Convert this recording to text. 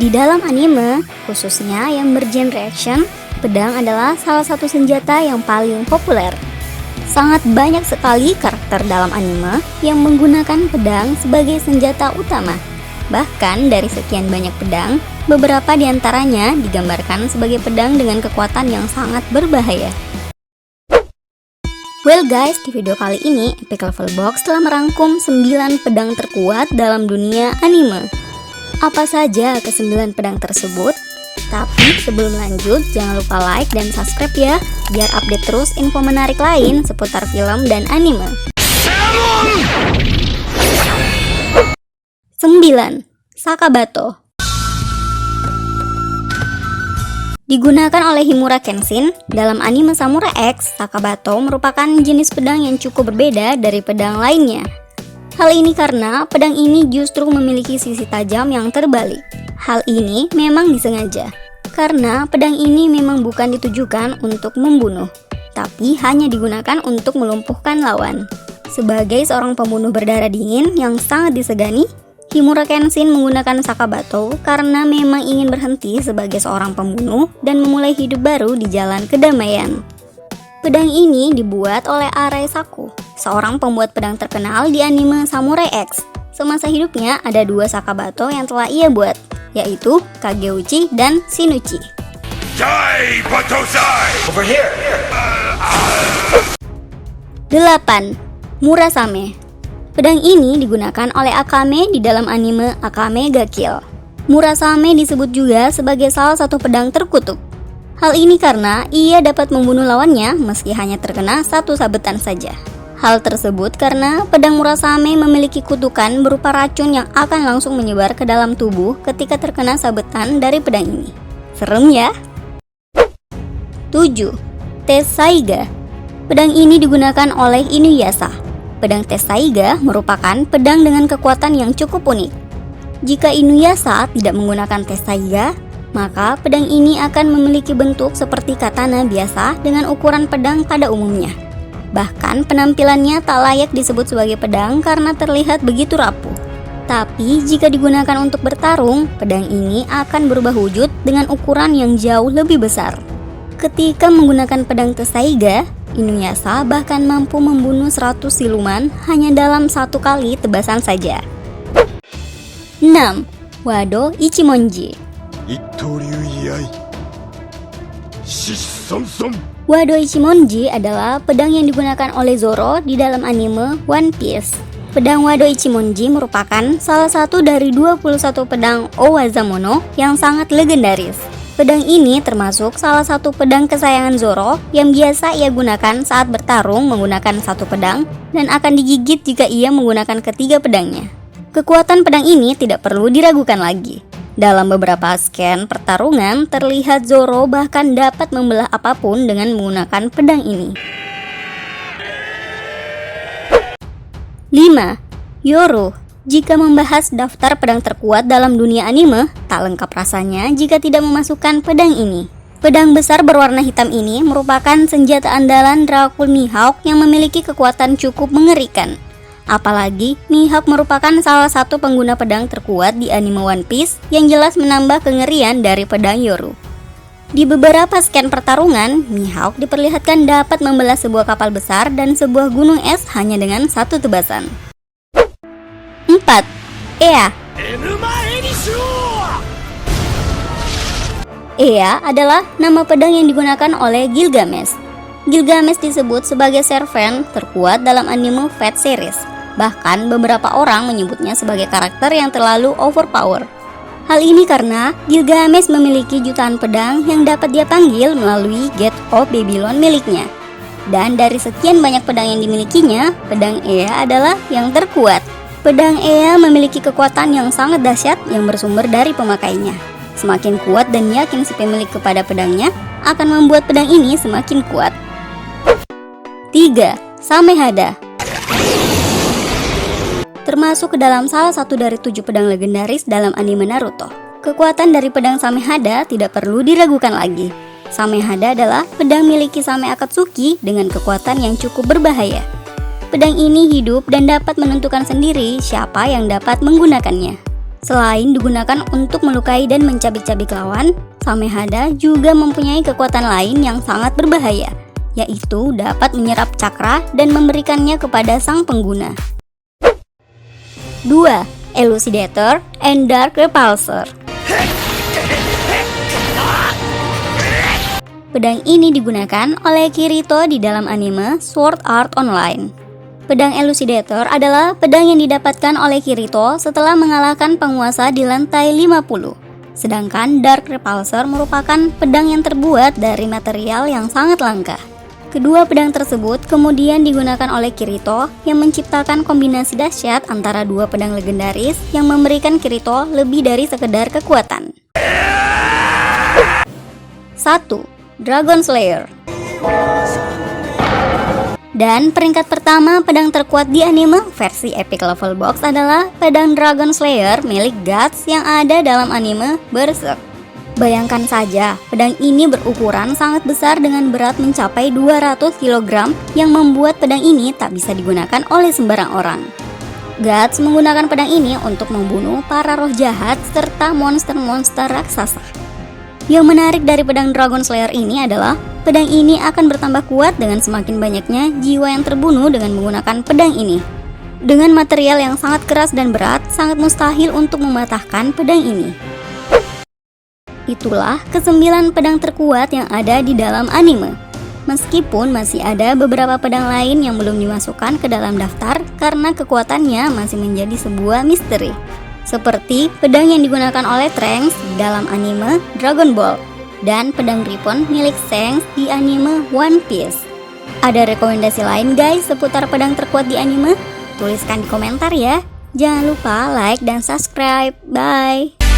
Di dalam anime, khususnya yang bergenre action, pedang adalah salah satu senjata yang paling populer. Sangat banyak sekali karakter dalam anime yang menggunakan pedang sebagai senjata utama. Bahkan dari sekian banyak pedang, beberapa di antaranya digambarkan sebagai pedang dengan kekuatan yang sangat berbahaya. Well guys, di video kali ini Epic Level Box telah merangkum 9 pedang terkuat dalam dunia anime. Apa saja ke-9 pedang tersebut? Tapi sebelum lanjut, jangan lupa like dan subscribe ya, biar update terus info menarik lain seputar film dan anime. 9. Sakabato. Digunakan oleh Himura Kenshin, dalam anime Samurai X, Sakabato merupakan jenis pedang yang cukup berbeda dari pedang lainnya. Hal ini karena pedang ini justru memiliki sisi tajam yang terbalik. Hal ini memang disengaja, karena pedang ini memang bukan ditujukan untuk membunuh, tapi hanya digunakan untuk melumpuhkan lawan. Sebagai seorang pembunuh berdarah dingin yang sangat disegani, Himura Kenshin menggunakan Sakabato karena memang ingin berhenti sebagai seorang pembunuh dan memulai hidup baru di jalan kedamaian. Pedang ini dibuat oleh Arasaku, seorang pembuat pedang terkenal di anime Samurai X. Semasa hidupnya ada 2 Sakabato yang telah ia buat, yaitu Kageuchi dan Shinuchi. 8. Murasame. Pedang ini digunakan oleh Akame di dalam anime Akame ga Kill. Murasame disebut juga sebagai salah satu pedang terkutuk. Hal ini karena ia dapat membunuh lawannya meski hanya terkena 1 sabetan saja. Hal tersebut karena pedang Murasame memiliki kutukan berupa racun yang akan langsung menyebar ke dalam tubuh ketika terkena sabetan dari pedang ini. Serem ya? 7. Tessaiga. Pedang ini digunakan oleh Inuyasha. Pedang Tessaiga merupakan pedang dengan kekuatan yang cukup unik. Jika Inuyasha tidak menggunakan Tessaiga, maka pedang ini akan memiliki bentuk seperti katana biasa dengan ukuran pedang pada umumnya. Bahkan penampilannya tak layak disebut sebagai pedang karena terlihat begitu rapuh. Tapi jika digunakan untuk bertarung, pedang ini akan berubah wujud dengan ukuran yang jauh lebih besar. Ketika menggunakan pedang Tessaiga, Inuyasha bahkan mampu membunuh 100 siluman hanya dalam 1 kali tebasan saja. 6. Wado Ichimonji. Wado Ichimonji adalah pedang yang digunakan oleh Zoro di dalam anime One Piece. Pedang Wado Ichimonji merupakan salah satu dari 21 pedang Owazamono yang sangat legendaris. Pedang ini termasuk salah satu pedang kesayangan Zoro yang biasa ia gunakan saat bertarung menggunakan 1 pedang dan akan digigit jika ia menggunakan ketiga pedangnya. Kekuatan pedang ini tidak perlu diragukan lagi. Dalam beberapa scan pertarungan, terlihat Zoro bahkan dapat membelah apapun dengan menggunakan pedang ini. 5. Yoru. Jika membahas daftar pedang terkuat dalam dunia anime, tak lengkap rasanya jika tidak memasukkan pedang ini. Pedang besar berwarna hitam ini merupakan senjata andalan Dracul Mihawk yang memiliki kekuatan cukup mengerikan. Apalagi, Mihawk merupakan salah satu pengguna pedang terkuat di anime One Piece yang jelas menambah kengerian dari pedang Yoru. Di beberapa scan pertarungan, Mihawk diperlihatkan dapat membelah sebuah kapal besar dan sebuah gunung es hanya dengan 1 tebasan. 4. Ea. Ea adalah nama pedang yang digunakan oleh Gilgamesh. Gilgamesh disebut sebagai servant terkuat dalam anime Fate series. Bahkan beberapa orang menyebutnya sebagai karakter yang terlalu overpower. Hal ini karena Gilgamesh memiliki jutaan pedang yang dapat dia panggil melalui Gate of Babylon miliknya. Dan dari sekian banyak pedang yang dimilikinya, pedang Ea adalah yang terkuat. Pedang Ea memiliki kekuatan yang sangat dahsyat yang bersumber dari pemakainya. Semakin kuat dan yakin si pemilik kepada pedangnya akan membuat pedang ini semakin kuat. 3. Samehada. Termasuk ke dalam salah satu dari 7 pedang legendaris dalam anime Naruto. Kekuatan dari pedang Samehada tidak perlu diragukan lagi. Samehada adalah pedang milik Kisame Akatsuki dengan kekuatan yang cukup berbahaya. Pedang ini hidup dan dapat menentukan sendiri siapa yang dapat menggunakannya. Selain digunakan untuk melukai dan mencabik-cabik lawan, Samehada juga mempunyai kekuatan lain yang sangat berbahaya, yaitu dapat menyerap cakra dan memberikannya kepada sang pengguna. 2. Elucidator and Dark Repulsor. Pedang ini digunakan oleh Kirito di dalam anime Sword Art Online. Pedang Elucidator adalah pedang yang didapatkan oleh Kirito setelah mengalahkan penguasa di lantai 50. Sedangkan Dark Repulsor merupakan pedang yang terbuat dari material yang sangat langka. Kedua pedang tersebut kemudian digunakan oleh Kirito yang menciptakan kombinasi dahsyat antara dua pedang legendaris yang memberikan Kirito lebih dari sekedar kekuatan. 1. Dragon Slayer. Dan peringkat pertama pedang terkuat di anime versi Epic Level Box adalah pedang Dragon Slayer milik Guts yang ada dalam anime Berserk. Bayangkan saja, pedang ini berukuran sangat besar dengan berat mencapai 200 kg yang membuat pedang ini tak bisa digunakan oleh sembarang orang. Guts menggunakan pedang ini untuk membunuh para roh jahat serta monster-monster raksasa. Yang menarik dari pedang Dragon Slayer ini adalah pedang ini akan bertambah kuat dengan semakin banyaknya jiwa yang terbunuh dengan menggunakan pedang ini. Dengan material yang sangat keras dan berat, sangat mustahil untuk mematahkan pedang ini. Itulah ke-9 pedang terkuat yang ada di dalam anime. Meskipun masih ada beberapa pedang lain yang belum dimasukkan ke dalam daftar karena kekuatannya masih menjadi sebuah misteri. Seperti pedang yang digunakan oleh Trunks dalam anime Dragon Ball dan pedang Ribbon milik Shanks di anime One Piece. Ada rekomendasi lain guys seputar pedang terkuat di anime? Tuliskan di komentar ya. Jangan lupa like dan subscribe. Bye.